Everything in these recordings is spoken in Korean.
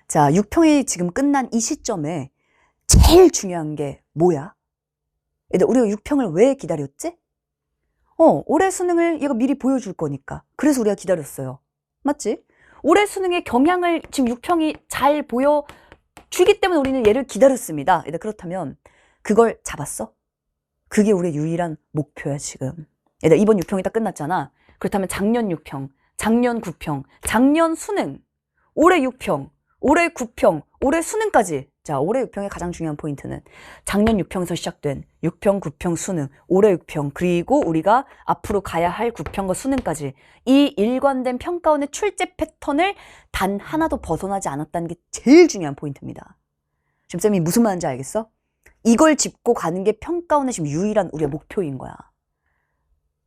자, 6평이 지금 끝난 이 시점에 제일 중요한 게 뭐야? 얘들, 우리가 6평을 왜 기다렸지? 올해 수능을 얘가 미리 보여줄 거니까. 그래서 우리가 기다렸어요. 맞지? 올해 수능의 경향을 지금 6평이 잘 보여주기 때문에 우리는 얘를 기다렸습니다. 얘들, 그렇다면 그걸 잡았어? 그게 우리의 유일한 목표야, 지금. 얘들, 이번 6평이 딱 끝났잖아. 그렇다면 작년 6평, 작년 9평, 작년 수능, 올해 6평, 올해 9평, 올해 수능까지. 자, 올해 6평의 가장 중요한 포인트는 작년 6평에서 시작된 6평, 9평 수능, 올해 6평, 그리고 우리가 앞으로 가야 할 9평과 수능까지 이 일관된 평가원의 출제 패턴을 단 하나도 벗어나지 않았다는 게 제일 중요한 포인트입니다. 지금 쌤이 무슨 말인지 알겠어? 이걸 짚고 가는 게 평가원의 지금 유일한 우리의 목표인 거야.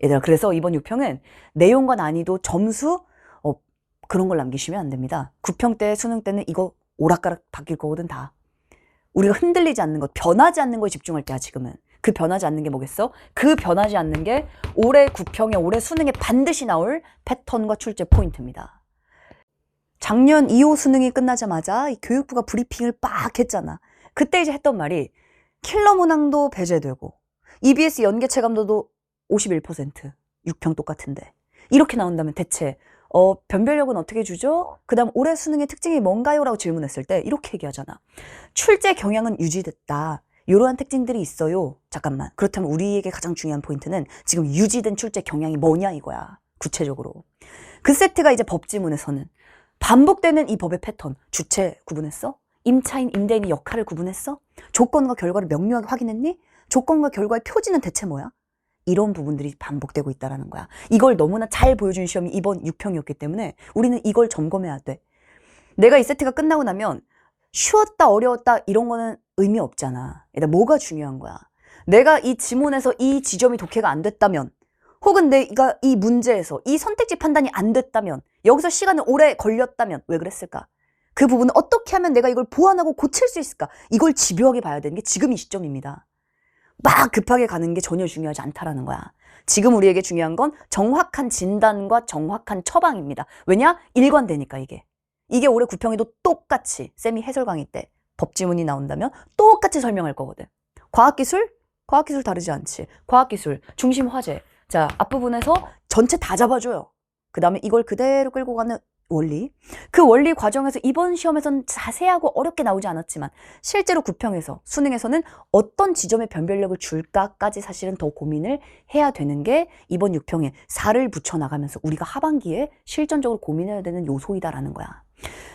얘들아, 그래서 이번 6평은 내용과 난이도, 점수, 그런 걸 남기시면 안 됩니다. 9평 때, 수능 때는 이거 오락가락 바뀔 거거든, 다. 우리가 흔들리지 않는 것, 변하지 않는 거에 집중할 때야, 지금은. 그 변하지 않는 게 뭐겠어? 그 변하지 않는 게 올해 9평에, 올해 수능에 반드시 나올 패턴과 출제 포인트입니다. 작년 2호 수능이 끝나자마자 이 교육부가 브리핑을 빡 했잖아. 그때 이제 했던 말이 킬러 문항도 배제되고 EBS 연계 체감도도 51%, 6평 똑같은데. 이렇게 나온다면 대체 변별력은 어떻게 주죠? 그 다음 올해 수능의 특징이 뭔가요? 라고 질문했을 때 이렇게 얘기하잖아. 출제 경향은 유지됐다. 이러한 특징들이 있어요. 잠깐만. 그렇다면 우리에게 가장 중요한 포인트는 지금 유지된 출제 경향이 뭐냐 이거야. 구체적으로. 그 세트가 이제 법지문에서는 반복되는 이 법의 패턴. 주체 구분했어? 임차인, 임대인의 역할을 구분했어? 조건과 결과를 명료하게 확인했니? 조건과 결과의 표지는 대체 뭐야? 이런 부분들이 반복되고 있다는 거야. 이걸 너무나 잘 보여준 시험이 이번 6평이었기 때문에 우리는 이걸 점검해야 돼. 내가 이 세트가 끝나고 나면 쉬웠다, 어려웠다 이런 거는 의미 없잖아. 일단 뭐가 중요한 거야. 내가 이 지문에서 이 지점이 독해가 안 됐다면, 혹은 내가 이 문제에서 이 선택지 판단이 안 됐다면, 여기서 시간이 오래 걸렸다면 왜 그랬을까? 그 부분을 어떻게 하면 내가 이걸 보완하고 고칠 수 있을까? 이걸 집요하게 봐야 되는 게 지금 이 시점입니다. 막 급하게 가는 게 전혀 중요하지 않다라는 거야. 지금 우리에게 중요한 건 정확한 진단과 정확한 처방입니다. 왜냐? 일관되니까 이게. 이게 올해 9평에도 똑같이 쌤이 해설 강의 때 법지문이 나온다면 똑같이 설명할 거거든. 과학기술? 과학기술 다르지 않지. 과학기술, 중심 화제. 자, 앞부분에서 전체 다 잡아줘요. 그 다음에 이걸 그대로 끌고 가는 원리. 그 원리 과정에서 이번 시험에서는 자세하고 어렵게 나오지 않았지만 실제로 9평에서, 수능에서는 어떤 지점에 변별력을 줄까까지 사실은 더 고민을 해야 되는 게 이번 6평에 4를 붙여나가면서 우리가 하반기에 실전적으로 고민해야 되는 요소이다라는 거야.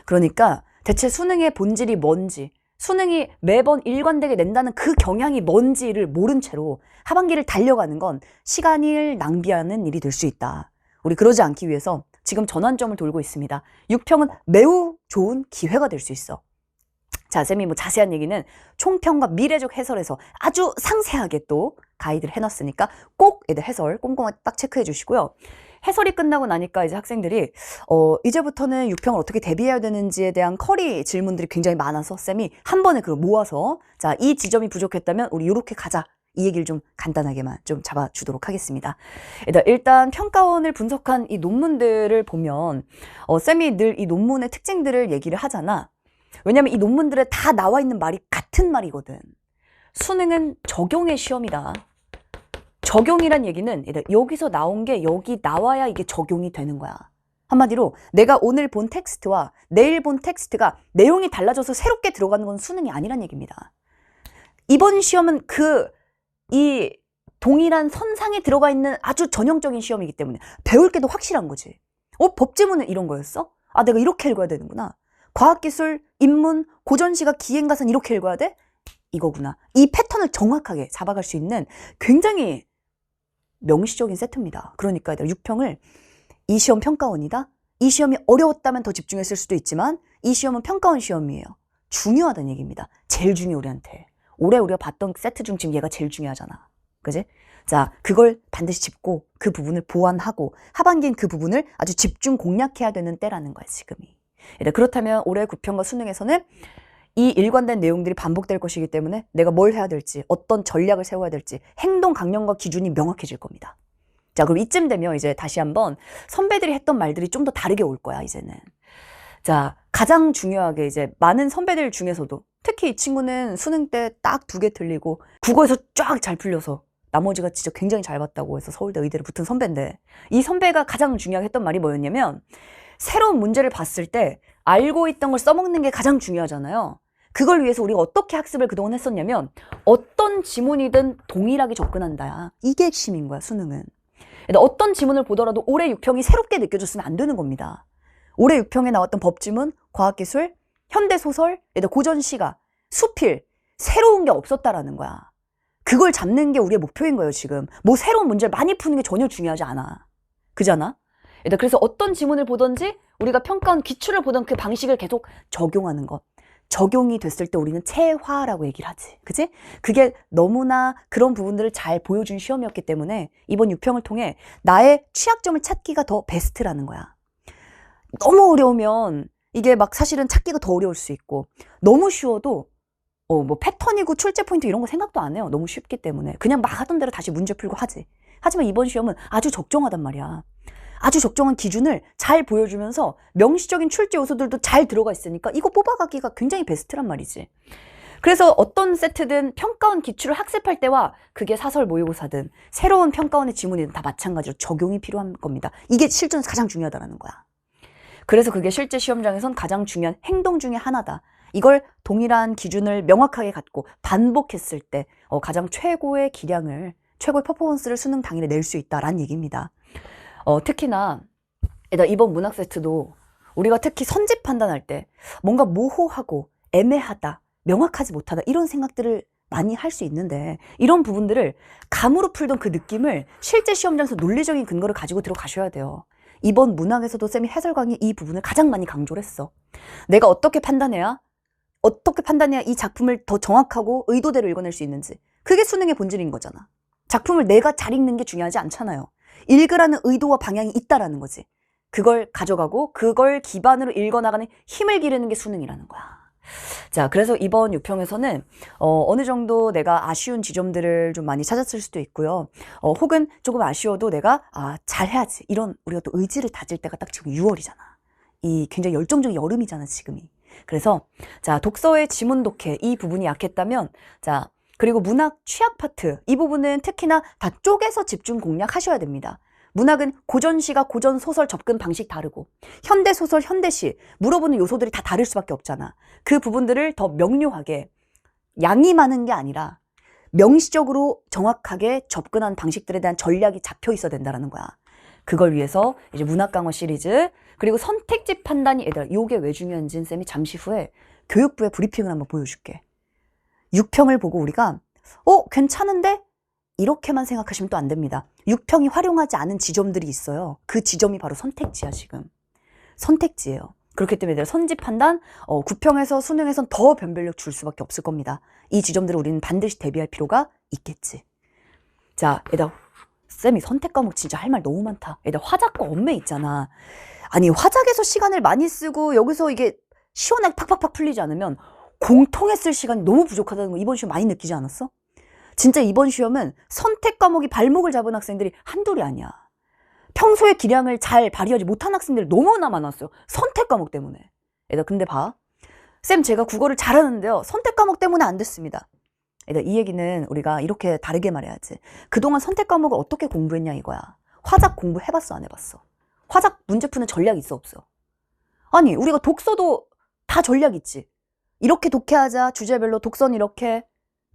그러니까 대체 수능의 본질이 뭔지, 수능이 매번 일관되게 낸다는 그 경향이 뭔지를 모른 채로 하반기를 달려가는 건 시간을 낭비하는 일이 될 수 있다. 우리 그러지 않기 위해서 지금 전환점을 돌고 있습니다. 6평은 매우 좋은 기회가 될 수 있어. 자, 쌤이 뭐 자세한 얘기는 총평과 미래적 해설에서 아주 상세하게 또 가이드를 해놨으니까 꼭 애들 해설 꼼꼼하게 딱 체크해 주시고요. 해설이 끝나고 나니까 이제 학생들이 이제부터는 6평을 어떻게 대비해야 되는지에 대한 쿼리 질문들이 굉장히 많아서 쌤이 한 번에 그걸 모아서 자, 이 지점이 부족했다면 우리 이렇게 가자. 이 얘기를 좀 간단하게만 좀 잡아주도록 하겠습니다. 일단 평가원을 분석한 이 논문들을 보면 쌤이 늘 이 논문의 특징들을 얘기를 하잖아. 왜냐면 이 논문들에 다 나와 있는 말이 같은 말이거든. 수능은 적용의 시험이다. 적용이란 얘기는 여기서 나온 게 여기 나와야 이게 적용이 되는 거야. 한마디로 내가 오늘 본 텍스트와 내일 본 텍스트가 내용이 달라져서 새롭게 들어가는 건 수능이 아니란 얘기입니다. 이번 시험은 이 동일한 선상에 들어가 있는 아주 전형적인 시험이기 때문에 배울 게 더 확실한 거지. 법지문은 이런 거였어? 아, 내가 이렇게 읽어야 되는구나. 과학기술, 인문, 고전시가, 기행가산 이렇게 읽어야 돼? 이거구나. 이 패턴을 정확하게 잡아갈 수 있는 굉장히 명시적인 세트입니다. 그러니까 6평을 이 시험 평가원이다. 이 시험이 어려웠다면 더 집중했을 수도 있지만 이 시험은 평가원 시험이에요. 중요하다는 얘기입니다. 제일 중요해 우리한테. 올해 우리가 봤던 세트 중 지금 얘가 제일 중요하잖아. 그지? 자, 그걸 반드시 짚고 그 부분을 보완하고 하반기엔 그 부분을 아주 집중 공략해야 되는 때라는 거야, 지금이. 그렇다면 올해 9평과 수능에서는 이 일관된 내용들이 반복될 것이기 때문에 내가 뭘 해야 될지, 어떤 전략을 세워야 될지 행동 강령과 기준이 명확해질 겁니다. 자, 그럼 이쯤 되면 이제 다시 한번 선배들이 했던 말들이 좀 더 다르게 올 거야, 이제는. 자, 가장 중요하게 이제 많은 선배들 중에서도 특히 이 친구는 수능 때 딱 2개 틀리고 국어에서 쫙 잘 풀려서 나머지가 진짜 굉장히 잘 봤다고 해서 서울대 의대를 붙은 선배인데, 이 선배가 가장 중요하게 했던 말이 뭐였냐면, 새로운 문제를 봤을 때 알고 있던 걸 써먹는 게 가장 중요하잖아요. 그걸 위해서 우리가 어떻게 학습을 그동안 했었냐면, 어떤 지문이든 동일하게 접근한다. 이게 핵심인 거야, 수능은. 어떤 지문을 보더라도 올해 6평이 새롭게 느껴졌으면 안 되는 겁니다. 올해 6평에 나왔던 법지문, 과학기술, 현대소설, 고전시가, 수필, 새로운 게 없었다라는 거야. 그걸 잡는 게 우리의 목표인 거예요, 지금. 뭐 새로운 문제를 많이 푸는 게 전혀 중요하지 않아. 그잖아? 그래서 어떤 지문을 보든지 우리가 평가원 기출을 보던 그 방식을 계속 적용하는 것. 적용이 됐을 때 우리는 체화라고 얘기를 하지. 그지? 그게 너무나 그런 부분들을 잘 보여준 시험이었기 때문에 이번 6평을 통해 나의 취약점을 찾기가 더 베스트라는 거야. 너무 어려우면 이게 막 사실은 찾기가 더 어려울 수 있고, 너무 쉬워도 뭐 패턴이고 출제 포인트 이런 거 생각도 안 해요. 너무 쉽기 때문에. 그냥 막 하던 대로 다시 문제 풀고 하지. 하지만 이번 시험은 아주 적정하단 말이야. 아주 적정한 기준을 잘 보여주면서 명시적인 출제 요소들도 잘 들어가 있으니까 이거 뽑아가기가 굉장히 베스트란 말이지. 그래서 어떤 세트든 평가원 기출을 학습할 때와 그게 사설 모의고사든 새로운 평가원의 지문이든 다 마찬가지로 적용이 필요한 겁니다. 이게 실전에서 가장 중요하다는 거야. 그래서 그게 실제 시험장에선 가장 중요한 행동 중에 하나다. 이걸 동일한 기준을 명확하게 갖고 반복했을 때 가장 최고의 기량을, 최고의 퍼포먼스를 수능 당일에 낼 수 있다라는 얘기입니다. 특히나 이번 문학 세트도 우리가 특히 선지 판단할 때 뭔가 모호하고 애매하다, 명확하지 못하다 이런 생각들을 많이 할 수 있는데, 이런 부분들을 감으로 풀던 그 느낌을 실제 시험장에서 논리적인 근거를 가지고 들어가셔야 돼요. 이번 문학에서도 쌤이 해설 강의 이 부분을 가장 많이 강조를 했어. 내가 어떻게 판단해야 이 작품을 더 정확하고 의도대로 읽어낼 수 있는지. 그게 수능의 본질인 거잖아. 작품을 내가 잘 읽는 게 중요하지 않잖아요. 읽으라는 의도와 방향이 있다라는 거지. 그걸 가져가고 그걸 기반으로 읽어나가는 힘을 기르는 게 수능이라는 거야. 자, 그래서 이번 6평에서는 어느 정도 내가 아쉬운 지점들을 좀 많이 찾았을 수도 있고요. 혹은 조금 아쉬워도 내가 잘해야지, 이런 우리가 또 의지를 다질 때가 딱 지금 6월이잖아. 이 굉장히 열정적인 여름이잖아, 지금이. 그래서 자, 독서의 지문 독해 이 부분이 약했다면, 자, 그리고 문학 취약 파트 이 부분은 특히나 다 쪼개서 집중 공략하셔야 됩니다. 문학은 고전시가 고전소설 접근 방식 다르고, 현대소설, 현대시 물어보는 요소들이 다 다를 수밖에 없잖아. 그 부분들을 더 명료하게, 양이 많은 게 아니라 명시적으로 정확하게 접근하는 방식들에 대한 전략이 잡혀 있어야 된다는 거야. 그걸 위해서 이제 문학 강화 시리즈, 그리고 선택지 판단이 요게 왜 중요한지는 쌤이 잠시 후에 교육부의 브리핑을 한번 보여줄게. 6평을 보고 우리가 괜찮은데? 이렇게만 생각하시면 또 안 됩니다. 6평이 활용하지 않은 지점들이 있어요. 그 지점이 바로 선택지야, 지금. 선택지예요. 그렇기 때문에 선지 판단, 9평에서 수능에선 더 변별력 줄 수밖에 없을 겁니다. 이 지점들을 우리는 반드시 대비할 필요가 있겠지. 자, 쌤이 선택 과목 진짜 할 말 너무 많다. 화작과 언매 있잖아. 아니, 화작에서 시간을 많이 쓰고 여기서 이게 시원하게 팍팍팍 풀리지 않으면 공통에 쓸 시간이 너무 부족하다는 거 이번 시험 많이 느끼지 않았어? 진짜 이번 시험은 선택 과목이 발목을 잡은 학생들이 한둘이 아니야. 평소에 기량을 잘 발휘하지 못한 학생들이 너무나 많았어요. 선택 과목 때문에. 근데 봐. 쌤, 제가 국어를 잘하는데요. 선택 과목 때문에 안 됐습니다. 이 얘기는 우리가 이렇게 다르게 말해야지. 그동안 선택 과목을 어떻게 공부했냐 이거야. 화작 공부해봤어, 안 해봤어? 화작 문제 푸는 전략이 있어, 없어? 아니, 우리가 독서도 다 전략 있지. 이렇게 독해하자, 주제별로 독서는 이렇게,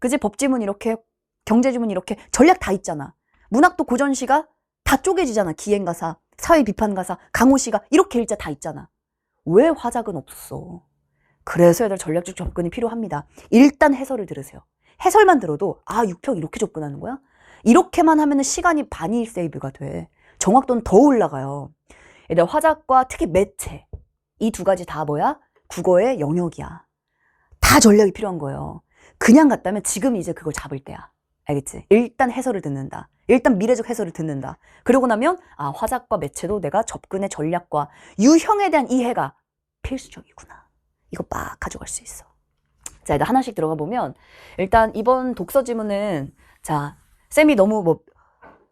그지? 법지문 이렇게, 경제지문 이렇게 전략 다 있잖아. 문학도 고전시가 다 쪼개지잖아. 기행가사, 사회비판가사, 강호시가 이렇게 일자 다 있잖아. 왜 화작은 없었어? 그래서 애들 전략적 접근이 필요합니다. 일단 해설을 들으세요. 해설만 들어도 6평 이렇게 접근하는 거야? 이렇게만 하면 시간이 반이 세이브가 돼. 정확도는 더 올라가요. 얘들 화작과 특히 매체 이 두 가지 다 뭐야? 국어의 영역이야. 다 전략이 필요한 거예요. 그냥 갔다면 지금 이제 그걸 잡을 때야. 알겠지? 일단 해설을 듣는다. 일단 미래적 해설을 듣는다. 그러고 나면 화작과 매체도 내가 접근의 전략과 유형에 대한 이해가 필수적이구나. 이거 막 가져갈 수 있어. 자, 일단 하나씩 들어가 보면, 일단 이번 독서 지문은, 자, 쌤이 너무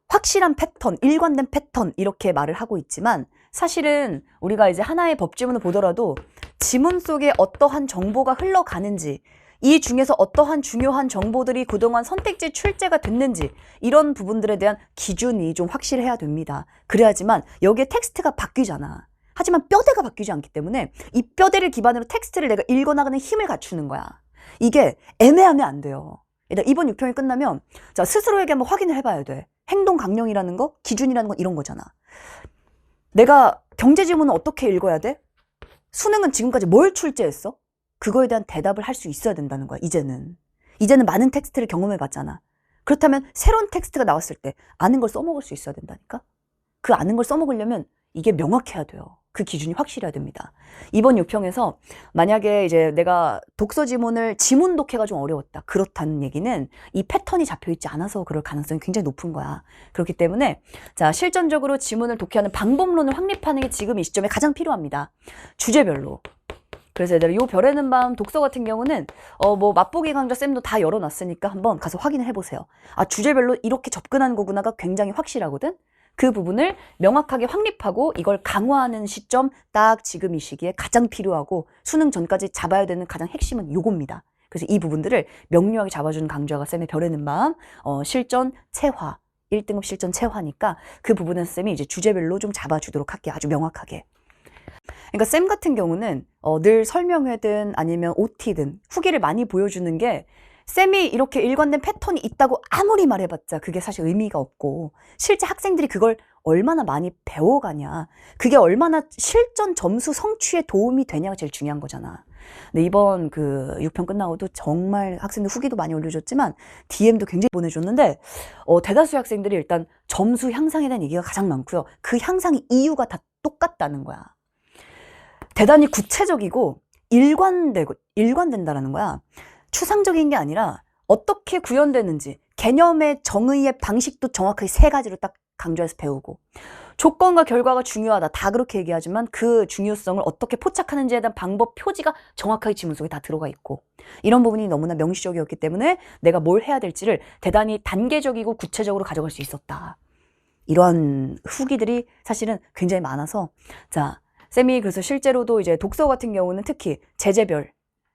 확실한 패턴, 일관된 패턴 이렇게 말을 하고 있지만, 사실은 우리가 이제 하나의 법지문을 보더라도 지문 속에 어떠한 정보가 흘러가는지, 이 중에서 어떠한 중요한 정보들이 그동안 선택지 출제가 됐는지 이런 부분들에 대한 기준이 좀 확실해야 됩니다. 그래야지만 여기에 텍스트가 바뀌잖아. 하지만 뼈대가 바뀌지 않기 때문에 이 뼈대를 기반으로 텍스트를 내가 읽어나가는 힘을 갖추는 거야. 이게 애매하면 안 돼요. 일단 이번 6평이 끝나면 자 스스로에게 한번 확인을 해봐야 돼. 행동 강령이라는 거, 기준이라는 건 이런 거잖아. 내가 경제 지문은 어떻게 읽어야 돼? 수능은 지금까지 뭘 출제했어? 그거에 대한 대답을 할 수 있어야 된다는 거야, 이제는. 이제는 많은 텍스트를 경험해봤잖아. 그렇다면 새로운 텍스트가 나왔을 때 아는 걸 써먹을 수 있어야 된다니까? 그 아는 걸 써먹으려면 이게 명확해야 돼요. 그 기준이 확실해야 됩니다. 이번 6평에서 만약에 이제 내가 독서 지문을 지문 독해가 좀 어려웠다. 그렇다는 얘기는 이 패턴이 잡혀있지 않아서 그럴 가능성이 굉장히 높은 거야. 그렇기 때문에 자 실전적으로 지문을 독해하는 방법론을 확립하는 게 지금 이 시점에 가장 필요합니다. 주제별로. 그래서 얘들아 요 별에는 밤 독서 같은 경우는 뭐 맛보기 강좌 쌤도 다 열어놨으니까 한번 가서 확인을 해보세요. 아 주제별로 이렇게 접근하는 거구나가 굉장히 확실하거든. 그 부분을 명확하게 확립하고 이걸 강화하는 시점 딱 지금 이 시기에 가장 필요하고 수능 전까지 잡아야 되는 가장 핵심은 요겁니다. 그래서 이 부분들을 명료하게 잡아주는 강좌가 쌤의 별에는 밤 실전 체화 1등급 실전 체화니까 그 부분은 쌤이 이제 주제별로 좀 잡아주도록 할게요. 아주 명확하게. 그러니까 쌤 같은 경우는 늘 설명회든 아니면 OT든 후기를 많이 보여주는 게 쌤이 이렇게 일관된 패턴이 있다고 아무리 말해봤자 그게 사실 의미가 없고 실제 학생들이 그걸 얼마나 많이 배워가냐 그게 얼마나 실전 점수 성취에 도움이 되냐가 제일 중요한 거잖아. 근데 이번 그 6편 끝나고도 정말 학생들 후기도 많이 올려줬지만 DM도 굉장히 보내줬는데 대다수의 학생들이 일단 점수 향상에 대한 얘기가 가장 많고요. 그 향상 이유가 다 똑같다는 거야. 대단히 구체적이고 일관된다라는 거야. 추상적인 게 아니라 어떻게 구현되는지 개념의 정의의 방식도 정확하게 3가지로 딱 강조해서 배우고 조건과 결과가 중요하다 다 그렇게 얘기하지만 그 중요성을 어떻게 포착하는지에 대한 방법 표지가 정확하게 지문 속에 다 들어가 있고 이런 부분이 너무나 명시적이었기 때문에 내가 뭘 해야 될지를 대단히 단계적이고 구체적으로 가져갈 수 있었다. 이러한 후기들이 사실은 굉장히 많아서 자 쌤이 그래서 실제로도 이제 독서 같은 경우는 특히 제재별,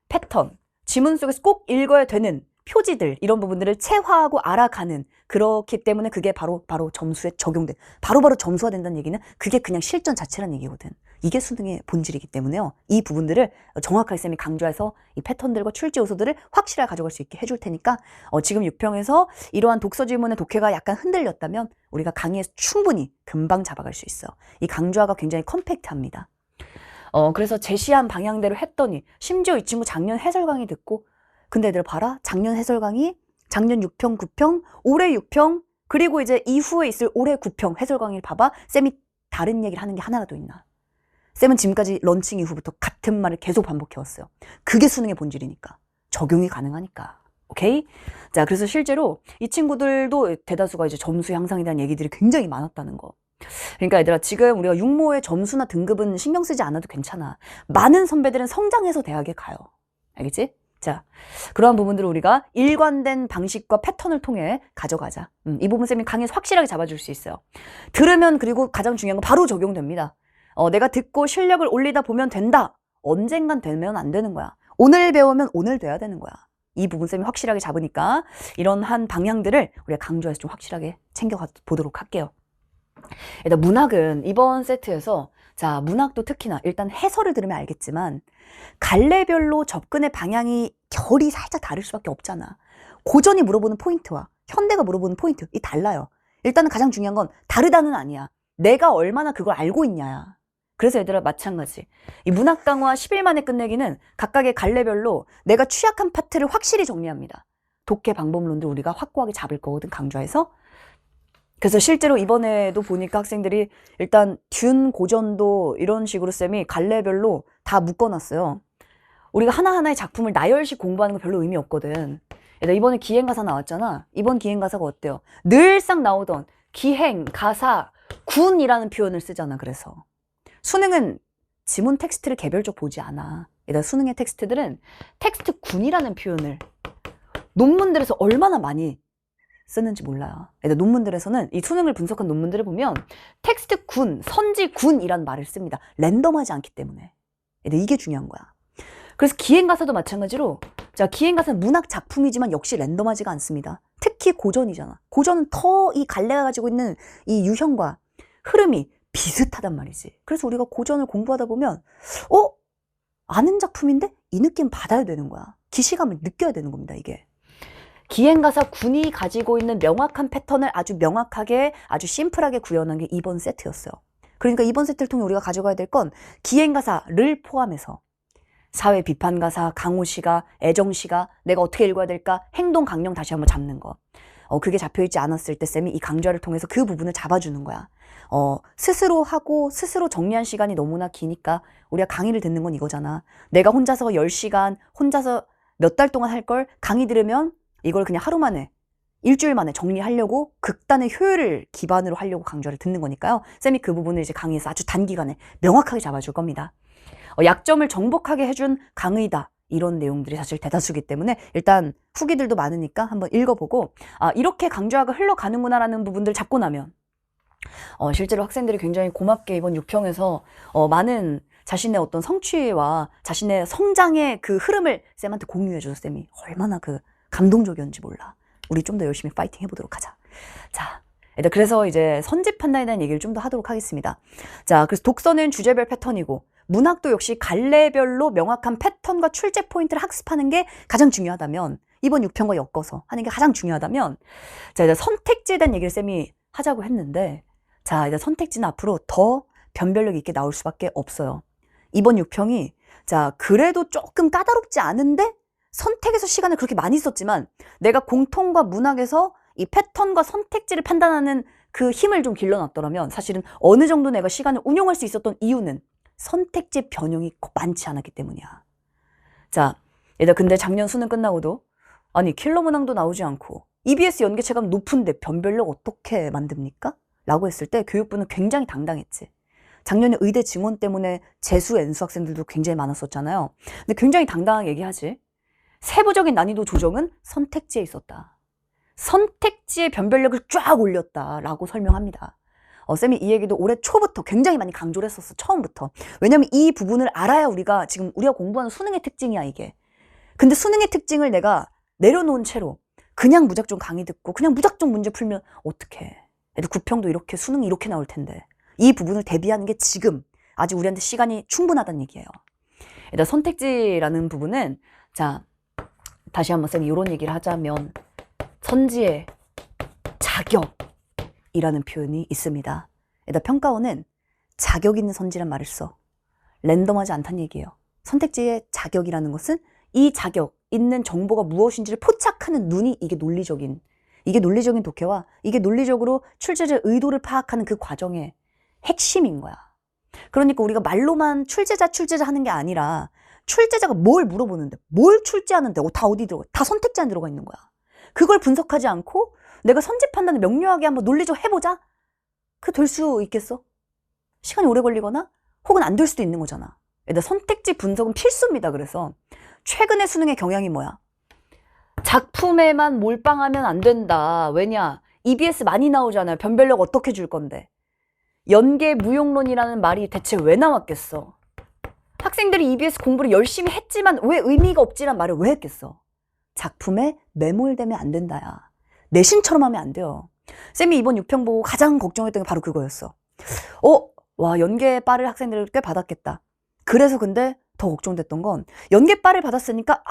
패턴, 지문 속에서 꼭 읽어야 되는 표지들 이런 부분들을 체화하고 알아가는 그렇기 때문에 그게 바로 점수에 적용된 바로 점수가 된다는 얘기는 그게 그냥 실전 자체라는 얘기거든. 이게 수능의 본질이기 때문에요. 이 부분들을 정확하게 쌤이 강조해서 이 패턴들과 출제 요소들을 확실하게 가져갈 수 있게 해줄 테니까 지금 6평에서 이러한 독서 지문의 독해가 약간 흔들렸다면 우리가 강의에서 충분히 금방 잡아갈 수 있어. 이 강좌가 굉장히 컴팩트합니다. 그래서 제시한 방향대로 했더니 심지어 이 친구 작년 해설 강의 듣고 근데 애들 봐라 작년 해설 강의 작년 6평 9평 올해 6평 그리고 이제 이후에 있을 올해 9평 해설 강의를 봐봐 쌤이 다른 얘기를 하는 게 하나라도 있나. 쌤은 지금까지 런칭 이후부터 같은 말을 계속 반복해왔어요. 그게 수능의 본질이니까 적용이 가능하니까. 오케이? 자 그래서 실제로 이 친구들도 대다수가 이제 점수 향상에 대한 얘기들이 굉장히 많았다는 거. 그러니까 얘들아 지금 우리가 육모의 점수나 등급은 신경 쓰지 않아도 괜찮아. 많은 선배들은 성장해서 대학에 가요. 알겠지? 자, 그러한 부분들을 우리가 일관된 방식과 패턴을 통해 가져가자. 이 부분 쌤이 강의에서 확실하게 잡아줄 수 있어요. 들으면 그리고 가장 중요한 건 바로 적용됩니다. 내가 듣고 실력을 올리다 보면 된다. 언젠간 되면 안 되는 거야. 오늘 배우면 오늘 돼야 되는 거야. 이 부분 쌤이 확실하게 잡으니까 이런 한 방향들을 우리가 강조해서 좀 확실하게 챙겨가 보도록 할게요. 일단 문학은 이번 세트에서 자 문학도 특히나 일단 해설을 들으면 알겠지만 갈래별로 접근의 방향이 결이 살짝 다를 수밖에 없잖아. 고전이 물어보는 포인트와 현대가 물어보는 포인트 이 달라요. 일단은 가장 중요한 건 다르다는 아니야. 내가 얼마나 그걸 알고 있냐야. 그래서 얘들아 마찬가지 이 문학 강화 10일 만에 끝내기는 각각의 갈래별로 내가 취약한 파트를 확실히 정리합니다. 독해 방법론도 우리가 확고하게 잡을 거거든 강좌에서. 그래서 실제로 이번에도 보니까 학생들이 일단 듄 고전도 이런 식으로 쌤이 갈래별로 다 묶어놨어요. 우리가 하나하나의 작품을 나열식 공부하는 거 별로 의미 없거든. 이번에 기행가사 나왔잖아. 이번 기행가사가 어때요? 늘상 나오던 기행, 가사, 군이라는 표현을 쓰잖아. 그래서 수능은 지문 텍스트를 개별적 보지 않아. 수능의 텍스트들은 텍스트 군이라는 표현을 논문들에서 얼마나 많이 쓰는지 몰라요. 논문들에서는 이 수능을 분석한 논문들을 보면 텍스트 군, 선지 군이라는 말을 씁니다. 랜덤하지 않기 때문에. 이게 중요한 거야. 그래서 기행가사도 마찬가지로, 자, 기행가사는 문학 작품이지만 역시 랜덤하지가 않습니다. 특히 고전이잖아. 고전은 더 이 갈래가 가지고 있는 이 유형과 흐름이 비슷하단 말이지. 그래서 우리가 고전을 공부하다 보면 아는 작품인데 이 느낌 받아야 되는 거야. 기시감을 느껴야 되는 겁니다, 이게. 기행가사 군이 가지고 있는 명확한 패턴을 아주 명확하게, 아주 심플하게 구현한 게 이번 세트였어요. 그러니까 이번 세트를 통해 우리가 가져가야 될 건 기행가사를 포함해서 사회 비판가사, 강호시가, 애정시가, 내가 어떻게 읽어야 될까, 행동 강령 다시 한번 잡는 거. 그게 잡혀있지 않았을 때 쌤이 이 강좌를 통해서 그 부분을 잡아주는 거야. 스스로 하고 스스로 정리한 시간이 너무나 기니까 우리가 강의를 듣는 건 이거잖아. 내가 혼자서 10시간, 혼자서 몇 달 동안 할 걸 강의 들으면 이걸 그냥 하루 만에, 일주일 만에 정리하려고 극단의 효율을 기반으로 하려고 강좌를 듣는 거니까요. 쌤이 그 부분을 이제 강의에서 아주 단기간에 명확하게 잡아줄 겁니다. 약점을 정복하게 해준 강의다. 이런 내용들이 사실 대다수기 때문에 일단 후기들도 많으니까 한번 읽어보고, 이렇게 강좌가 흘러가는구나 라는 부분들 잡고 나면 실제로 학생들이 굉장히 고맙게 이번 6평에서 많은 자신의 어떤 성취와 자신의 성장의 그 흐름을 쌤한테 공유해줘서 쌤이 얼마나 그 감동적이었는지 몰라. 우리 좀 더 열심히 파이팅 해보도록 하자. 자, 그래서 이제 선지 판단에 대한 얘기를 좀 더 하도록 하겠습니다. 자, 그래서 독서는 주제별 패턴이고 문학도 역시 갈래별로 명확한 패턴과 출제 포인트를 학습하는 게 가장 중요하다면, 이번 6편과 엮어서 하는 게 가장 중요하다면, 자, 이제 선택지에 대한 얘기를 쌤이 하자고 했는데, 자, 이제 선택지는 앞으로 더 변별력 있게 나올 수밖에 없어요. 이번 6평이, 자, 그래도 조금 까다롭지 않은데 선택에서 시간을 그렇게 많이 썼지만 내가 공통과 문학에서 이 패턴과 선택지를 판단하는 그 힘을 좀 길러놨더라면 사실은 어느 정도 내가 시간을 운용할 수 있었던 이유는 선택지 변형이 많지 않았기 때문이야. 자, 얘들 근데 작년 수능 끝나고도 아니 킬러 문항도 나오지 않고 EBS 연계체감 높은데 변별력 어떻게 만듭니까? 라고 했을 때 교육부는 굉장히 당당했지. 작년에 의대 증원 때문에 재수, N수 학생들도 굉장히 많았었잖아요. 근데 굉장히 당당하게 얘기하지. 세부적인 난이도 조정은 선택지에 있었다. 선택지의 변별력을 쫙 올렸다라고 설명합니다. 쌤이 이 얘기도 올해 초부터 굉장히 많이 강조를 했었어. 처음부터. 왜냐면 이 부분을 알아야 우리가 공부하는 수능의 특징이야, 이게. 근데 수능의 특징을 내가 내려놓은 채로 그냥 무작정 강의 듣고 그냥 무작정 문제 풀면 어떡해. 애들 9평도 이렇게 수능이 이렇게 나올 텐데. 이 부분을 대비하는 게 지금 아직 우리한테 시간이 충분하다는 얘기예요. 일단 선택지라는 부분은, 자, 다시 한번 쌤이 이런 얘기를 하자면 선지의 자격이라는 표현이 있습니다. 일단 평가원은 자격 있는 선지란 말을 써. 랜덤하지 않다는 얘기예요. 선택지의 자격이라는 것은 이 자격 있는 정보가 무엇인지를 포착하는 눈이 이게 논리적인 독해와 이게 논리적으로 출제자의 의도를 파악하는 그 과정의 핵심인 거야. 그러니까 우리가 말로만 출제자 하는 게 아니라 출제자가 뭘 물어보는데, 뭘 출제하는데, 다 어디 들어가? 다 선택지 안에 들어가 있는 거야. 그걸 분석하지 않고 내가 선지 판단을 명료하게 한번 논리적으로 해보자? 그게 될 수 있겠어? 시간이 오래 걸리거나 혹은 안 될 수도 있는 거잖아. 일단 선택지 분석은 필수입니다. 그래서 최근의 수능의 경향이 뭐야? 작품에만 몰빵하면 안 된다. 왜냐? EBS 많이 나오잖아요. 변별력 어떻게 줄 건데. 연계 무용론이라는 말이 대체 왜 나왔겠어? 학생들이 EBS 공부를 열심히 했지만 왜 의미가 없지란 말을 왜 했겠어? 작품에 매몰되면 안 된다야. 내신처럼 하면 안 돼요. 쌤이 이번 6평 보고 가장 걱정했던 게 바로 그거였어. 와, 연계 빠를 학생들을 꽤 받았겠다. 그래서 근데 더 걱정됐던 건 연계 빠를 받았으니까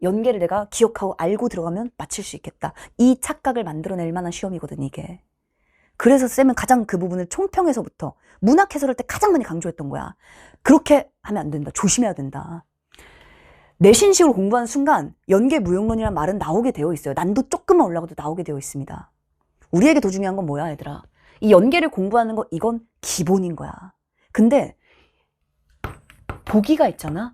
연계를 내가 기억하고 알고 들어가면 맞힐 수 있겠다. 이 착각을 만들어낼 만한 시험이거든, 이게. 그래서 쌤은 가장 그 부분을 총평에서부터 문학 해설할 때 가장 많이 강조했던 거야. 그렇게 하면 안 된다. 조심해야 된다. 내신식으로 공부하는 순간 연계 무용론이라는 말은 나오게 되어 있어요. 난도 조금만 올라가도 나오게 되어 있습니다. 우리에게 더 중요한 건 뭐야, 얘들아? 이 연계를 공부하는 거, 이건 기본인 거야. 근데 보기가 있잖아.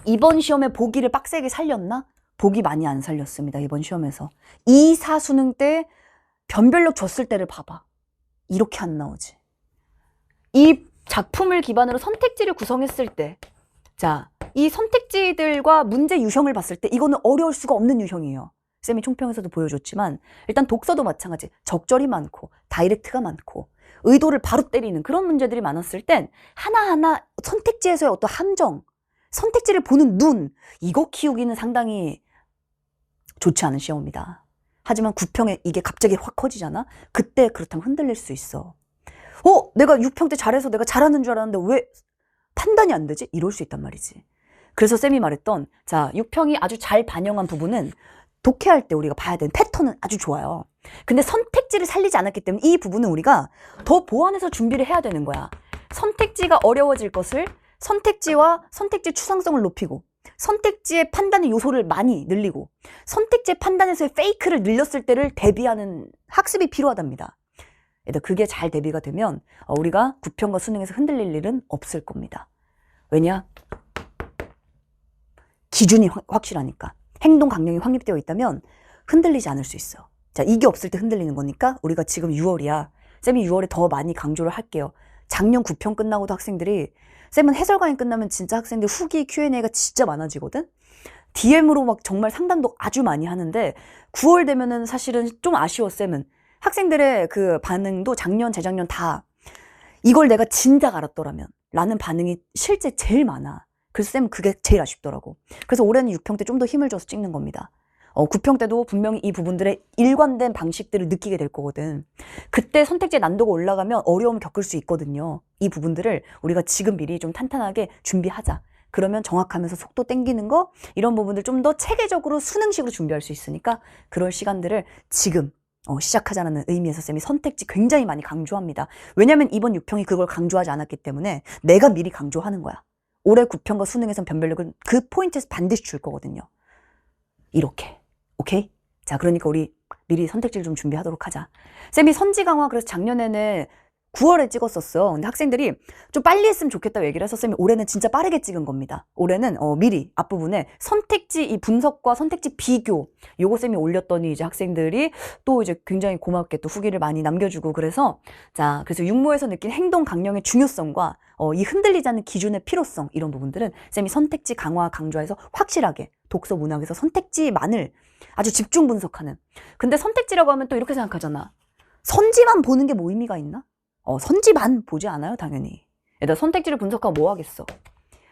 이번 시험에 보기를 빡세게 살렸나? 보기 많이 안 살렸습니다. 이번 시험에서. 2, 4 수능 때 변별력 줬을 때를 봐봐. 이렇게 안 나오지. 이 작품을 기반으로 선택지를 구성했을 때, 자, 이 선택지들과 문제 유형을 봤을 때 이거는 어려울 수가 없는 유형이에요. 쌤이 총평에서도 보여줬지만 일단 독서도 마찬가지. 적절히 많고 다이렉트가 많고 의도를 바로 때리는 그런 문제들이 많았을 땐 하나하나 선택지에서의 어떤 함정, 선택지를 보는 눈, 이거 키우기는 상당히 좋지 않은 시험입니다. 하지만 9평에 이게 갑자기 확 커지잖아? 그때 그렇다면 흔들릴 수 있어. 내가 6평 때 잘해서 내가 잘하는 줄 알았는데 왜 판단이 안 되지? 이럴 수 있단 말이지. 그래서 쌤이 말했던, 자, 6평이 아주 잘 반영한 부분은 독해할 때 우리가 봐야 되는 패턴은 아주 좋아요. 근데 선택지를 살리지 않았기 때문에 이 부분은 우리가 더 보완해서 준비를 해야 되는 거야. 선택지가 어려워질 것을 선택지와 선택지 추상성을 높이고 선택지의 판단의 요소를 많이 늘리고 선택지의 판단에서의 페이크를 늘렸을 때를 대비하는 학습이 필요하답니다. 일단 그게 잘 대비가 되면 우리가 9평과 수능에서 흔들릴 일은 없을 겁니다. 왜냐? 기준이 확실하니까. 행동 강령이 확립되어 있다면 흔들리지 않을 수 있어. 자, 이게 없을 때 흔들리는 거니까 우리가 지금 6월이야. 쌤이 6월에 더 많이 강조를 할게요. 작년 9평 끝나고도 학생들이 쌤은 해설강의 끝나면 진짜 학생들 후기 Q&A가 진짜 많아지거든? DM으로 막 정말 상담도 아주 많이 하는데 9월 되면은 사실은 좀 아쉬워 쌤은. 학생들의 그 반응도 작년, 재작년 다 이걸 내가 진작 알았더라면 라는 반응이 실제 제일 많아. 그래서 쌤은 그게 제일 아쉽더라고. 그래서 올해는 6평 때 좀 더 힘을 줘서 찍는 겁니다. 9평 때도 분명히 이 부분들의 일관된 방식들을 느끼게 될 거거든. 그때 선택지의 난도가 올라가면 어려움을 겪을 수 있거든요. 이 부분들을 우리가 지금 미리 좀 탄탄하게 준비하자. 그러면 정확하면서 속도 땡기는 거 이런 부분들 좀 더 체계적으로 수능식으로 준비할 수 있으니까 그럴 시간들을 지금 시작하자는 의미에서 쌤이 선택지 굉장히 많이 강조합니다. 왜냐면 이번 6평이 그걸 강조하지 않았기 때문에 내가 미리 강조하는 거야. 올해 9평과 수능에선 변별력을 그 포인트에서 반드시 줄 거거든요. 이렇게. 오케이? 자, 그러니까 우리 미리 선택지를 좀 준비하도록 하자. 쌤이 선지 강화 그래서 작년에는 9월에 찍었었어. 근데 학생들이 좀 빨리 했으면 좋겠다고 얘기를 해서 쌤이 올해는 진짜 빠르게 찍은 겁니다. 올해는 미리 앞부분에 선택지 이 분석과 선택지 비교 요거 쌤이 올렸더니 이제 학생들이 또 이제 굉장히 고맙게 또 후기를 많이 남겨주고 그래서 자, 그래서 육모에서 느낀 행동 강령의 중요성과 이 흔들리지 않는 기준의 필요성 이런 부분들은 쌤이 선택지 강화 강조해서 확실하게 독서 문학에서 선택지만을 아주 집중 분석하는. 근데 선택지라고 하면 또 이렇게 생각하잖아. 선지만 보는 게 뭐 의미가 있나? 선지만 보지 않아요, 당연히. 얘들아, 선택지를 분석하고 뭐 하겠어?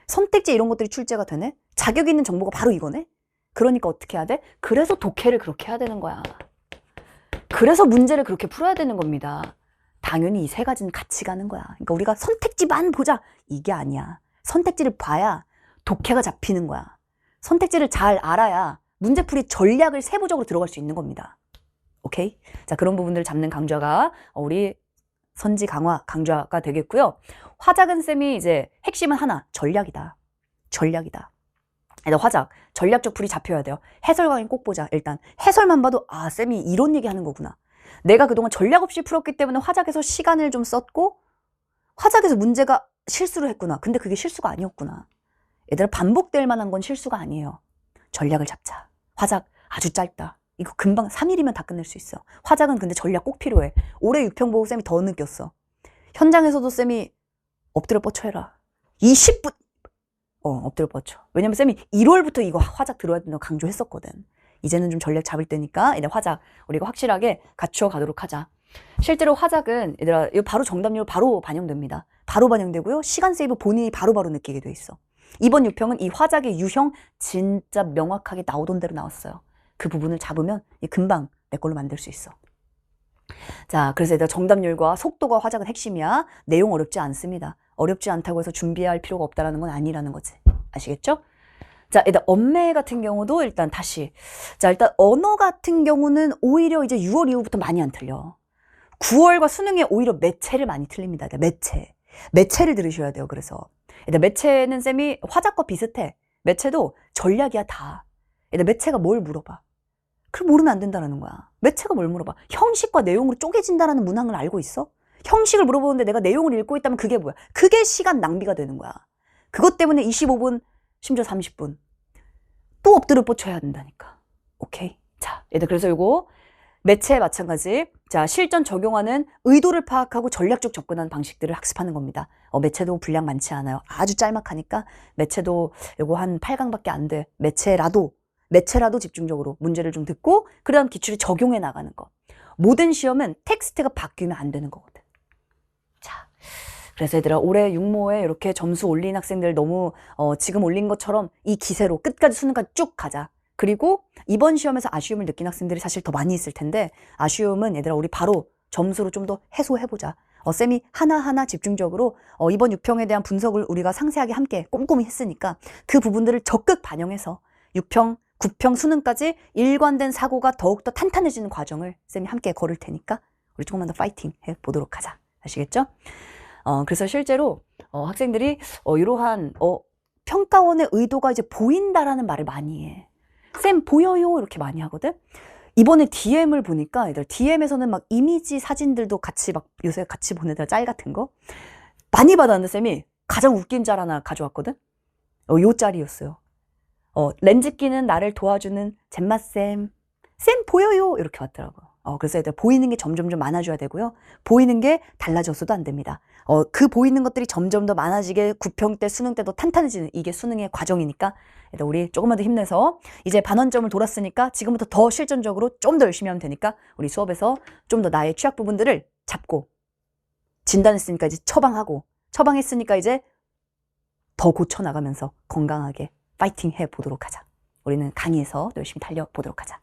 선택지 이런 것들이 출제가 되네? 자격 있는 정보가 바로 이거네? 그러니까 어떻게 해야 돼? 그래서 독해를 그렇게 해야 되는 거야. 그래서 문제를 그렇게 풀어야 되는 겁니다. 당연히 이 세 가지는 같이 가는 거야. 그러니까 우리가 선택지만 보자. 이게 아니야. 선택지를 봐야 독해가 잡히는 거야. 선택지를 잘 알아야 문제풀이 전략을 세부적으로 들어갈 수 있는 겁니다. 오케이? 자, 그런 부분들을 잡는 강좌가 우리 선지 강화 강좌가 되겠고요. 화작은 쌤이 이제 핵심은 하나, 전략이다. 전략이다. 화작, 전략적 풀이 잡혀야 돼요. 해설 강의 꼭 보자. 일단 해설만 봐도 아, 쌤이 이런 얘기 하는 거구나. 내가 그동안 전략 없이 풀었기 때문에 화작에서 시간을 좀 썼고 화작에서 문제가 실수를 했구나. 근데 그게 실수가 아니었구나. 얘들아, 반복될 만한 건 실수가 아니에요. 전략을 잡자. 화작 아주 짧다. 이거 금방 3일이면 다 끝낼 수 있어. 화작은 근데 전략 꼭 필요해. 올해 6평 보고 쌤이 더 느꼈어. 현장에서도 쌤이 엎드려 뻗쳐 해라. 20분 엎드려 뻗쳐. 왜냐면 쌤이 1월부터 이거 화작 들어야 된다고 강조했었거든. 이제는 좀 전략 잡을 때니까 이제 화작 우리가 확실하게 갖추어 가도록 하자. 실제로 화작은 얘들아 이거 바로 정답률 바로 반영됩니다. 바로 반영되고요. 시간 세이브 본인이 바로바로 느끼게 돼 있어. 이번 6평은 이 화작의 유형 진짜 명확하게 나오던 대로 나왔어요. 그 부분을 잡으면 금방 내 걸로 만들 수 있어. 자, 그래서 얘들아 정답률과 속도가 화작은 핵심이야. 내용 어렵지 않습니다. 어렵지 않다고 해서 준비할 필요가 없다는 건 아니라는 거지. 아시겠죠? 자, 일단 언매 같은 경우도 일단 다시. 자, 일단 언어 같은 경우는 오히려 이제 6월 이후부터 많이 안 틀려. 9월과 수능에 오히려 매체를 많이 틀립니다. 매체. 매체를 들으셔야 돼요. 그래서. 일단 매체는 쌤이 화작과 비슷해. 매체도 전략이야, 다. 일단 매체가 뭘 물어봐. 그럼 모르면 안 된다는 거야. 매체가 뭘 물어봐. 형식과 내용으로 쪼개진다는 문항을 알고 있어? 형식을 물어보는데 내가 내용을 읽고 있다면 그게 뭐야? 그게 시간 낭비가 되는 거야. 그것 때문에 25분, 심지어 30분. 또 엎드려 뻗쳐야 된다니까. 오케이? 자, 얘들 그래서 요거 매체에 마찬가지. 자, 실전 적용하는 의도를 파악하고 전략적 접근하는 방식들을 학습하는 겁니다. 매체도 분량 많지 않아요. 아주 짤막하니까 매체도 요거 한 8강밖에 안 돼. 매체라도 집중적으로 문제를 좀 듣고 그 다음 기출을 적용해 나가는 거. 모든 시험은 텍스트가 바뀌면 안 되는 거거든. 그래서 얘들아, 올해 육모에 이렇게 점수 올린 학생들 너무 지금 올린 것처럼 이 기세로 끝까지 수능까지 쭉 가자. 그리고 이번 시험에서 아쉬움을 느낀 학생들이 사실 더 많이 있을 텐데, 아쉬움은 얘들아 우리 바로 점수로 좀 더 해소해보자. 쌤이 하나하나 집중적으로 이번 6평에 대한 분석을 우리가 상세하게 함께 꼼꼼히 했으니까 그 부분들을 적극 반영해서 6평, 9평 수능까지 일관된 사고가 더욱더 탄탄해지는 과정을 쌤이 함께 걸을 테니까 우리 조금만 더 파이팅 해보도록 하자. 아시겠죠? 그래서 실제로 학생들이 이러한 평가원의 의도가 이제 보인다라는 말을 많이 해. 쌤 보여요 이렇게 많이 하거든. 이번에 DM을 보니까 애들 DM에서는 막 이미지 사진들도 같이 막 요새 같이 보내더라, 짤 같은 거 많이 받았는데 쌤이 가장 웃긴 짤 하나 가져왔거든. 요 짤이었어요. 렌즈 끼는 나를 도와주는 잼마쌤, 쌤 보여요 이렇게 왔더라고. 그래서 애들 보이는 게 점점 좀 많아져야 되고요. 보이는 게 달라져서도 안 됩니다. 그 보이는 것들이 점점 더 많아지게 9평 때 수능 때도 탄탄해지는 이게 수능의 과정이니까 애들 우리 조금만 더 힘내서 이제 반환점을 돌았으니까 지금부터 더 실전적으로 좀 더 열심히 하면 되니까 우리 수업에서 좀 더 나의 취약 부분들을 잡고, 진단했으니까 이제 처방했으니까 이제 더 고쳐나가면서 건강하게 파이팅 해보도록 하자. 우리는 강의에서 열심히 달려보도록 하자.